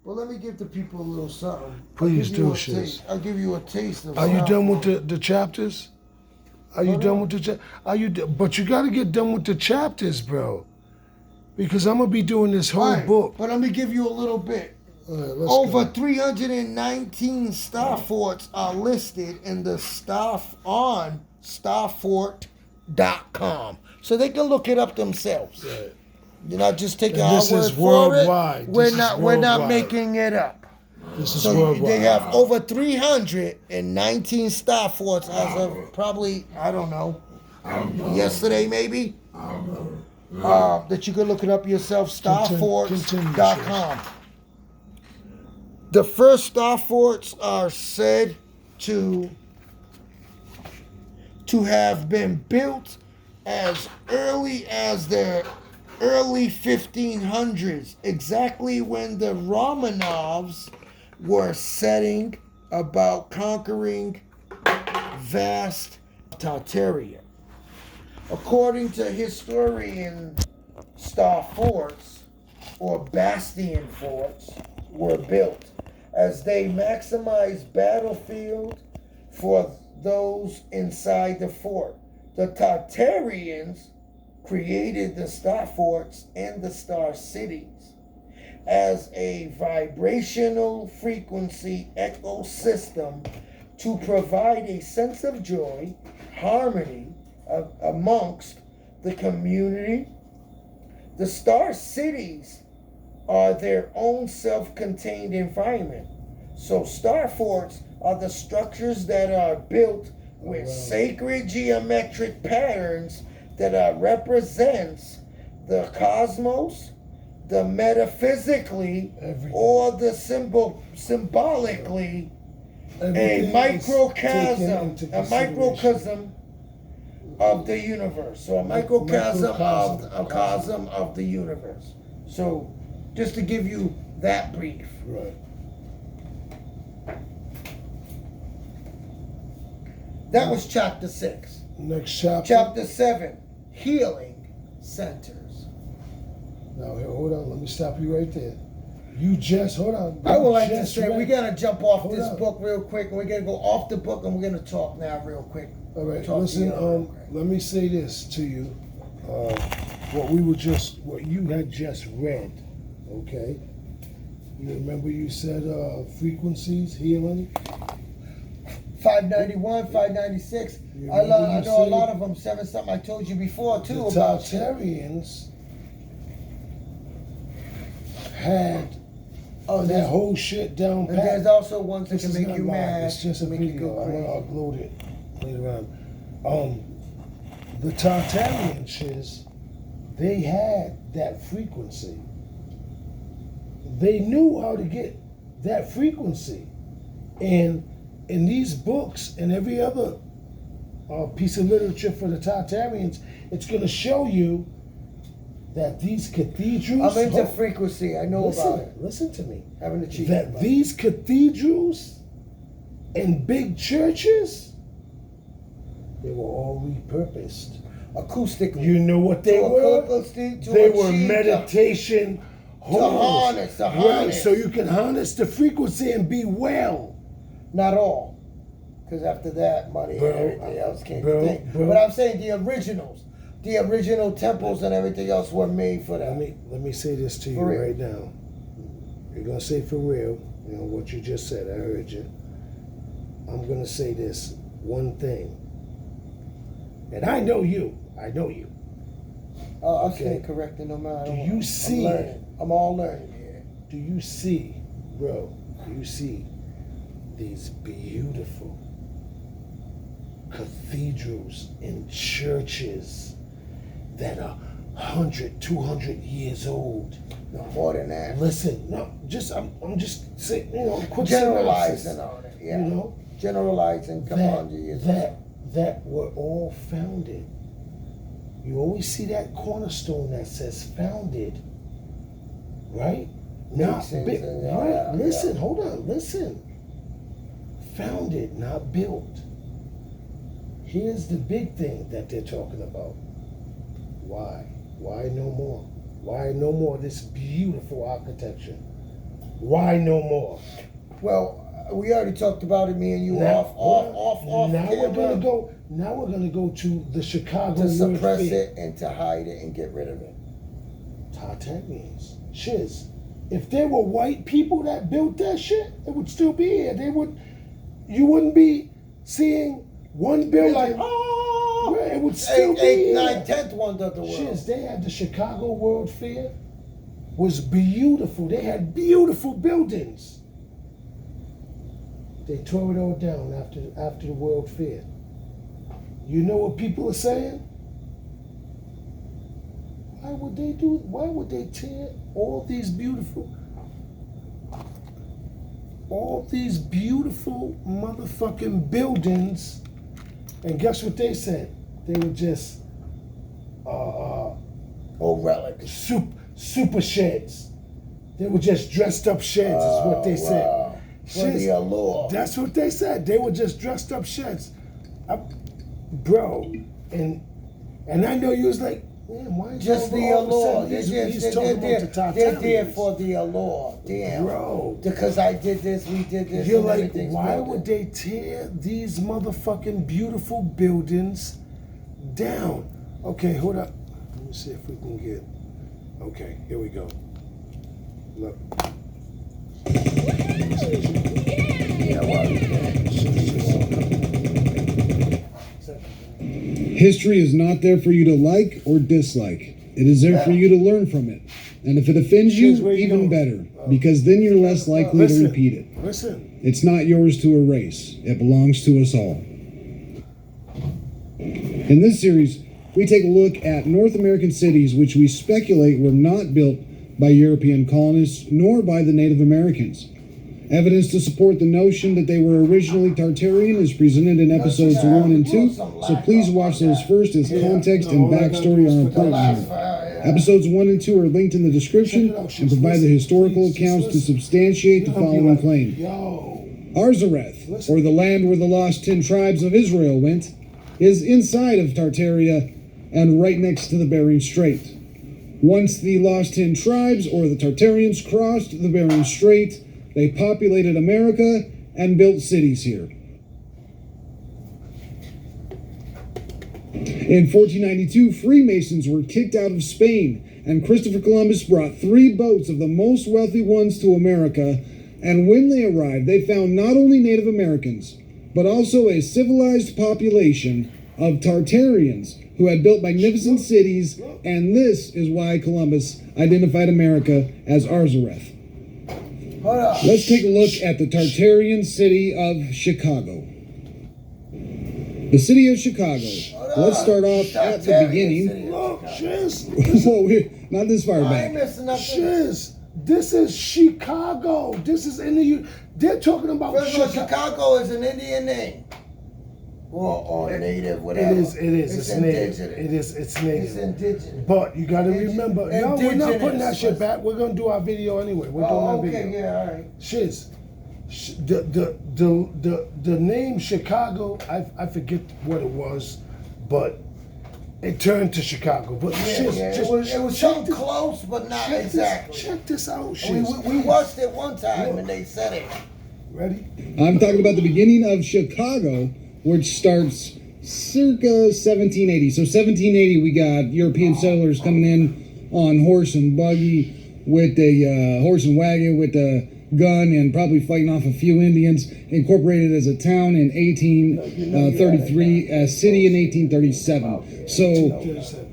Well, let me give the people a little something. Please do, Shiz. I'll give you a taste of. Are you done with the chapters? Are you done with the But you got to get done with the chapters, bro. Because I'm gonna be doing this whole book. But let me give you a little bit. Over 319 star forts are listed in the on starfort.com, so they can look it up themselves. Right. You're not just taking And our this word is for worldwide. it. We're This is not worldwide. making it up. This is So worldwide. they have over 319 star forts as of probably, I don't know, yesterday maybe. That you can look it up yourself, starforts.com. The first star forts are said to have been built as early as the early 1500s, exactly when the Romanovs were setting about conquering vast Tartaria. According to historian, star forts or bastion forts were built as they maximized battlefield for those inside the fort. The Tartarians created the star forts and the star cities as a vibrational frequency ecosystem to provide a sense of joy, harmony amongst the community. The star cities are their own self-contained environment. So star forts are the structures that are built with sacred geometric patterns that represents the cosmos, the metaphysically, or the symbolically, a microcosm of the universe. So a microcosm of the universe. So just to give you that brief. Right. That was chapter 6. Next chapter. Chapter 7, healing centers. Now, hold on. Let me stop you right there. You just, hold on. I would like to say, we got to jump off Hold this on. book real quick. And we're going to go off the book and we're going to talk now real quick. All right, Talk listen, to you real quick. let me say this to you. What you had just read, okay? You remember you said frequencies, healing? 591, 596. You I know remember a lot of them. 7 something I told you before too The about. Tartarians had Oh, that whole shit down and pat. there's also ones that This can is make not you live. mad. It's just a make you video. go I'm crazy. gonna upload it later on. The Tartarian shiz, they had that frequency. They knew how to get that frequency, and in these books and every other piece of literature for the Tartarians, it's going to show you that these cathedrals. I'm into frequency. I know about it. Listen to me. Having a cheat. That these cathedrals and big churches, they were all repurposed. Acoustically. You know what they were? They were meditation halls. To harness. So you can harness the frequency and be well. Not all. Because after that, money and everything else came. But I'm saying the originals. The original temples and everything else were made for that. Let me say this to you For real. right now. You're gonna say for real, you know what you just said. I heard you. I'm gonna say this one thing, and I know you. I know you. Oh, I'm staying corrected no matter. Do you see? I'm all learning here. Do you see, bro? Do you see these beautiful cathedrals and churches that are 100, 200 years old? No more than that. Listen, no, I'm just saying, you know, quick Generalizing synopsis, on it, yeah. You know, Generalizing, come on, years. that were all founded. You always see that cornerstone that says founded, right? Not big, right? Listen, hold on, listen. Founded, not built. Here's the big thing that they're talking about. Why? Why no more? Why no more of this beautiful architecture? Why no more? Well, we already talked about it, me and you, Now off we're camera, gonna go. Now we're gonna go to the Chicago to World suppress Fair. it and to hide it and get rid of it. Tartarians, shiz. If there were white people that built that shit, it would still be here. You wouldn't be seeing one building. Like, oh, it would still be eighth, here. ninth, 10th wonder of the world. Shiz, they had the Chicago World Fair. Was beautiful. They had beautiful buildings. They tore it all down after the World Fair. You know what people are saying? Why would they tear all these beautiful motherfucking buildings? And guess what they said? They were just Old relics. super sheds. They were just dressed up sheds, is what they said. Wow. For the allure. That's what they said. They were just dressed up sheds. Bro, and I know you was like, man, why is Just the all of a allure. sudden he's talking about the They're there Tartarians? for the allure. Damn. Bro. Because I did this, we did this. You're and like, everything's why broken. would they tear these motherfucking beautiful buildings down? Okay, hold up. Let me see if we can get. Okay, here we go. Look. Yeah, History is not there for you to like or dislike. It is there for you to learn from it. And if it offends Cheers, you, where you even going? better, because then you're less likely to Listen. repeat it. Listen. It's not yours to erase. It belongs to us all. In this series, we take a look at North American cities which we speculate were not built by European colonists nor by the Native Americans. Evidence to support the notion that they were originally Tartarian is presented in episodes 1 and 2, so please watch those first as context and backstory are important here. Episodes 1 and 2 are linked in the description and provide the historical accounts to substantiate the following claim. Yo. Arzareth, or the land where the lost 10 tribes of Israel went, is inside of Tartaria and right next to the Bering Strait. Once the lost 10 tribes, or the Tartarians, crossed the Bering Strait, they populated America and built cities here. In 1492, Freemasons were kicked out of Spain, and Christopher Columbus brought 3 boats of the most wealthy ones to America, and when they arrived, they found not only Native Americans, but also a civilized population of Tartarians who had built magnificent cities, and this is why Columbus identified America as Arzareth. Hold on. Let's take a look at the Tartarian city of Chicago. The city of Chicago. Let's start off at the beginning. Look, shiz. Whoa, we're not this far I ain't back. missing nothing. Shiz. This is Chicago. This is in the. They're talking about First of all, Chicago. Chicago is an Indian name. Or native, whatever. It is. It's indigenous. native. It's It's native. indigenous. But you got to remember. No, we're not putting that Indigenous. shit back. We're gonna do our video anyway. We're doing Oh, our okay, video. yeah, all right. Shiz. The name Chicago. I forget what it was, but it turned to Chicago. But Yeah, shiz, yeah. just It was check so this- close, but not check exactly. This, check this out, We, shiz. we watched it one time and they said it. Ready? I'm talking about the beginning of Chicago, which starts circa 1780. So 1780, we got European settlers coming in on horse and buggy with a horse and wagon with a gun and probably fighting off a few Indians. Incorporated as a town in 1833, a city in 1837. So,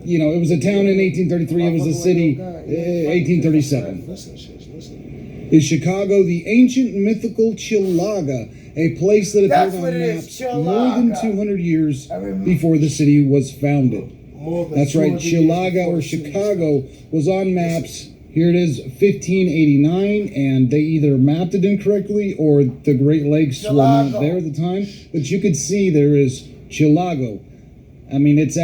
you know, it was a town in 1833. It was a city 1837. Listen, shiz. Listen. Is Chicago the ancient mythical Chilaga, a place that That's appeared what on it is, maps more than Chilaga. 200 years I remember. before the city was founded? More than That's right, 200 years Chilaga before or the city was Chicago was on maps. Here it is, 1589, and they either mapped it incorrectly or the Great Lakes were not Chilago. there at the time. But you could see there is Chilago. I mean, it's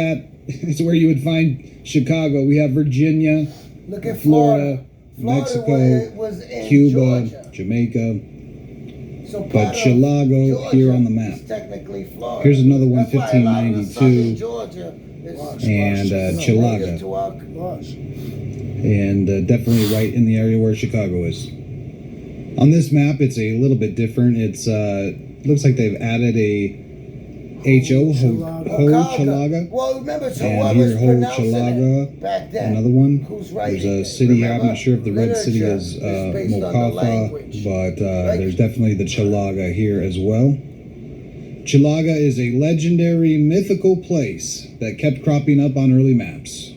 where you would find Chicago. We have Virginia, Look at Florida, Florida Mexico, was in Cuba, Georgia. Jamaica. So But part of Chilago Georgia here on the map. is technically Florida. Here's another one, That's why a lot of the 1592. southern Georgia is And native Chilaga. to our- Watch. And definitely right in the area where Chicago is. On this map, it's a little bit different. It's looks like they've added a Ho Chalaga. Well, remember, so And whoever's here, Ho pronouncing Chalaga, it back then. another one. Who's There's writing a it, city here. I'm remember? not sure if the red city Literature is based on the Mokafa, language. but Right? there's definitely the Chalaga here as well. Chalaga is a legendary mythical place that kept cropping up on early maps.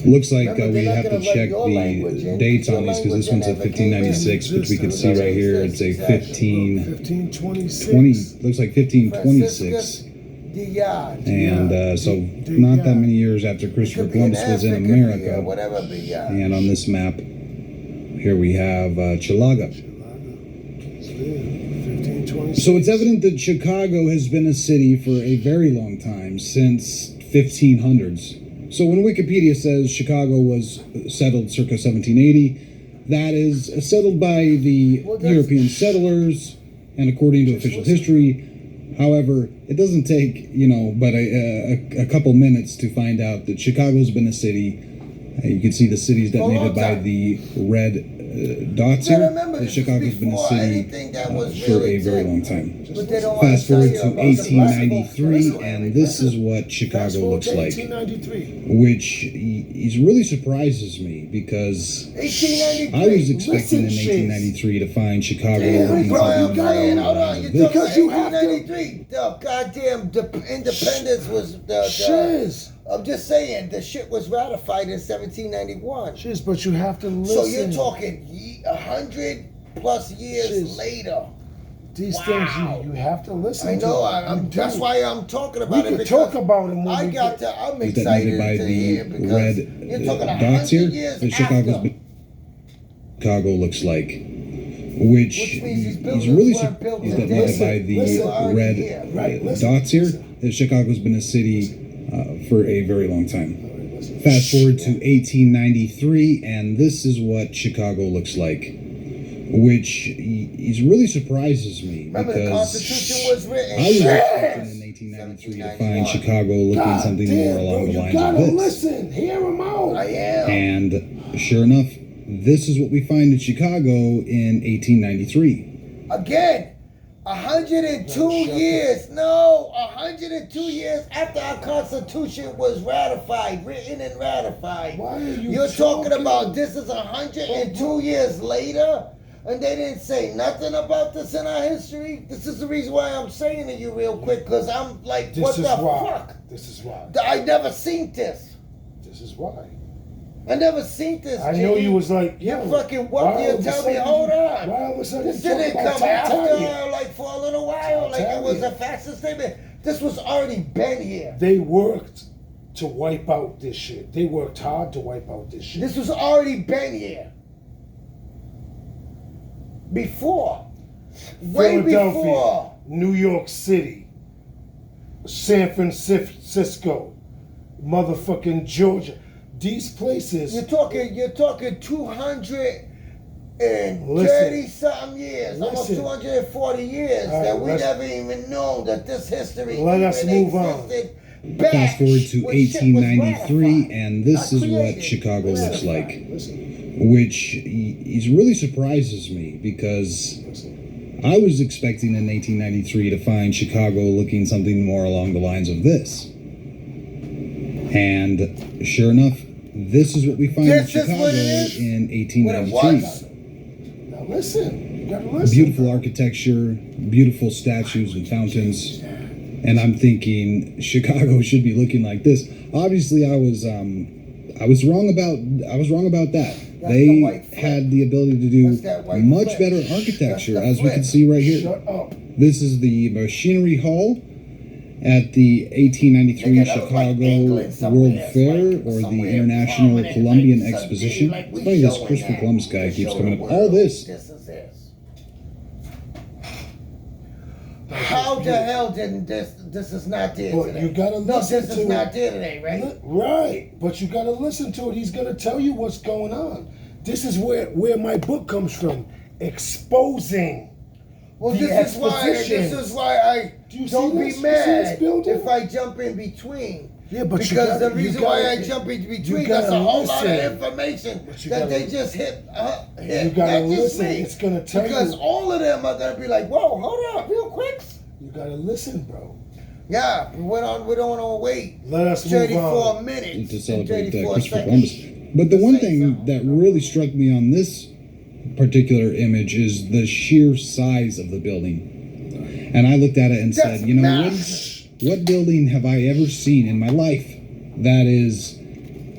Looks like Remember, we they're not have to gonna let check your language the in, dates your on these because this one's language a never came in. 1596, which we can see right here. It's a Exactly. 1520, 1526. looks like 1526. Franciscus Diaz. And so not that many years after Christopher Could be an Columbus was in African, America. yeah, whatever, but yeah. And on this map, here we have Chalaga. 1526. So it's evident that Chicago has been a city for a very long time, since 1500s. So when Wikipedia says Chicago was settled circa 1780, that is settled by the Well, that's- European settlers, and according to official history. However, it doesn't take, but a couple minutes to find out that Chicago's been a city. You can see the cities For a long designated by time. the red dots You here. gotta remember, That this is Chicago's been a before city anything that was for really a very tech. long time. But they don't Fast wanna forward tell to you about the 1893, classical and this is what Fast Chicago forward looks to like, 1893. which really surprises me because 1893. I was expecting in Listen, Shiz. 1893 to find Chicago Damn, looking bro, something you gotta- more hold on, like you this. talking Because you have to- 1893. The goddamn independence was the Shiz. I'm just saying the shit was ratified in 1791. Shiz, but you have to listen. So you're talking 100 plus years Shiz. later. These Wow. things you have to listen I to. know. You do. That's why I'm talking We about it. could because talk about it when I we got get- to. I'm It's excited designated by to the hear because red you're talking dots 100 here. years That Chicago's after. been Chicago looks like, which Which means these he's buildings really weren't built he's today. designated by the Listen, already red here. Right, listen, dots here. listen. That Chicago's been a city for a very long time. All right, listen. Fast forward to 1893, and this is what Chicago looks like, which really surprises me Remember, the because Constitution was written. I was Yes! expecting in 1893 to find Chicago looking God something damn, more bro, along the you lines gotta of this. listen. Hear him out. I am. And sure enough, this is what we find in Chicago in 1893. Again, 102 years. No, 102 years after our Constitution was ratified, written and ratified. Why are you You're talking talking? about this is 102 years later, and they didn't say nothing about this in our history. This is the reason why I'm saying to you real quick, because I'm like, This what is the why. fuck? This is why. I never seen this. This is why. I never seen this. I know G. you was like, You yo, fucking why walk all here of and a tell me, sudden hold you- on. Why all of a sudden This you talk didn't about come after, Tartaglia? like for a little while, like it was a fascist statement. This was already been here. They worked to wipe out this shit. They worked hard to wipe out this shit. This was already been here. Before. Way Philadelphia, before. New York City, San Francisco, motherfucking Georgia. These places. You're talking 230 Listen. something years, almost Listen. 240 years All right, that we let's- never even known that this history Let us even move on. existed back Fast forward to when shit was 1893, ratified, and this not is what created, Chicago looks ratified. like, Listen, which really surprises me because listen. I was expecting in 1893 to find Chicago looking something more along the lines of this. And sure enough, this is what we find in This is Chicago what it is? in What it 1893. was. Now listen. You gotta listen. Beautiful architecture, beautiful statues and fountains. And I'm thinking Chicago should be looking like this. Obviously, I was wrong about that. That's They the white flip. had the ability to do That's that white much flip. better That's architecture, the as we flip. can see right here. Shut up. This is the Machinery Hall at the 1893 Nigga, that was like Chicago England somewhere. World It's Fair like or the somewhere International prominent, Columbian like Exposition. like we It's funny this showing Christopher that Columbus guy to keeps show coming the up. world All this. This is this. How the hell didn't this is not there But today? you gotta No, listen this to is not there today, right? Right, but you gotta listen to it. He's gonna tell you what's going on. This is where my book comes from, exposing. Well, The this is why exposition. I Do you don't see be this? You see this mad building? if I jump in between. Yeah, but you because gotta- the you reason gotta- why I jump in between, you that's a gotta whole lot of listen. information But you that gotta- they just hit. You gotta Not just listen. me. It's gonna tell because you. all of them are gonna be like, "Whoa, hold up, real quick." You gotta listen, bro. Yeah, we don't want to wait. Let us move 34 on. minutes to and celebrate 34 Christopher seconds. Columbus. But the one Say thing something. that really struck me on this particular image is the sheer size of the building. And I looked at it and That's said, you know, massive. what building have I ever seen in my life that is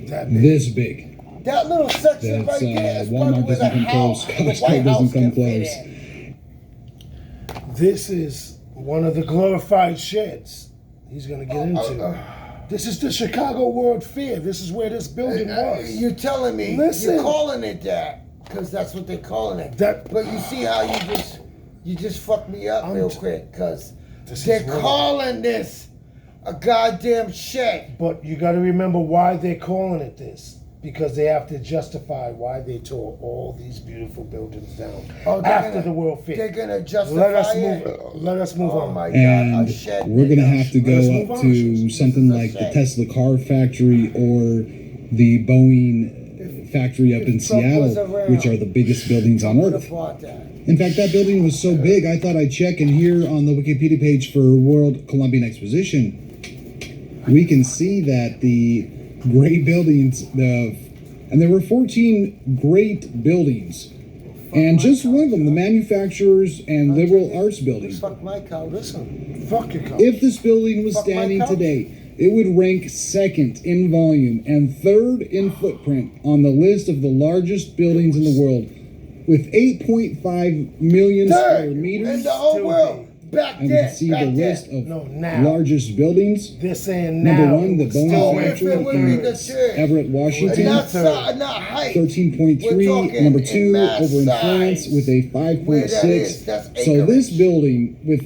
That big. this big? That little section That's, right there is Walmart probably where the doesn't come house, close. the Costco White House doesn't come can fit close. in. This is one of the glorified sheds he's gonna get into. This is the Chicago World Fair. This is where this building was. You're telling me Listen. you're calling it that because that's what they're calling it. That- but you see how you just fucked me up real t- quick because This they're is what- calling this a goddamn shed. But you got to remember why they're calling it this, because they have to justify why they tore all these beautiful buildings down Oh, they're after gonna- the World Fair. They're gonna justify Let us it. move. Let us move Oh on. my God, And a shed. we're going to have to Let's go move up on. to something This is like a the shame. Tesla car factory or the Boeing factory up in Trump Seattle, was around, which are the biggest buildings on Would have Earth. bought that. In fact, that building was so big, I thought I'd check, and here on the Wikipedia page for World Columbian Exposition, we can see that the great buildings, and there were 14 great buildings, and just one of them, the manufacturers and liberal arts building. Fuck my cow. Listen, fuck your car. If this building was Fuck my standing couch. today, it would rank second in volume and third in footprint on the list of the largest buildings in the world, with 8.5 million square Third in meters. the whole Still world. Back And you then. can see back the then. list of No, now. largest buildings. They're saying now. Number one, the it's Boeing still Oh, ranking if it factory would third. be in the third. Everett, And Washington. not, Third. not height. 13.3, We're talking number in 2 mass over in size. France with a Where that is, 5.6. that's So this acreage. building with